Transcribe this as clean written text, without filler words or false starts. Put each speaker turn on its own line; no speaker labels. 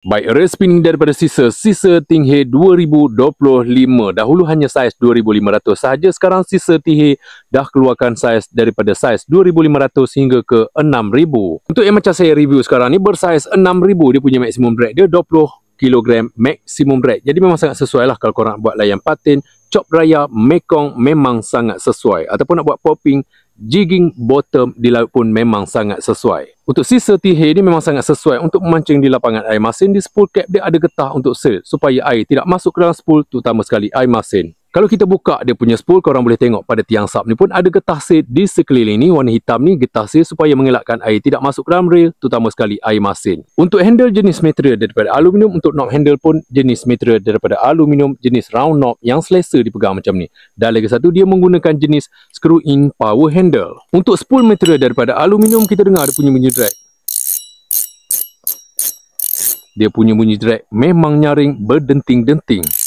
Baik, rail spinning daripada sisa Tinghe 2025. Dahulu hanya saiz 2500 sahaja, sekarang sisa Tinghe dah keluarkan saiz daripada saiz 2500 hingga ke 6000. Untuk yang macam saya review sekarang ni bersaiz 6000, dia punya maximum drag dia 20 kg maximum drag. Jadi memang sangat sesuai lah kalau korang buat layan patin, chop raya, mekong memang sangat sesuai. Ataupun nak buat popping, jigging bottom di laut pun memang sangat sesuai. Untuk sisa Tinghe ni memang sangat sesuai untuk memancing di lapangan air masin. Di spool cap dia ada getah untuk seal supaya air tidak masuk ke dalam spool, terutama sekali air masin. Kalau kita buka dia punya spool, korang boleh tengok pada tiang sub ni pun ada getah seal di sekeliling ni. Warna hitam ni getah seal supaya mengelakkan air tidak masuk ke dalam rail, terutama sekali air masin. Untuk handle jenis material daripada aluminium. Untuk knob handle pun jenis material daripada aluminium, jenis round knob yang selesa dipegang macam ni. Dan lagi satu, dia menggunakan jenis screw in power handle. Untuk spool material daripada aluminium, kita dengar dia punya bunyi drag. Dia punya bunyi drag memang nyaring berdenting-denting.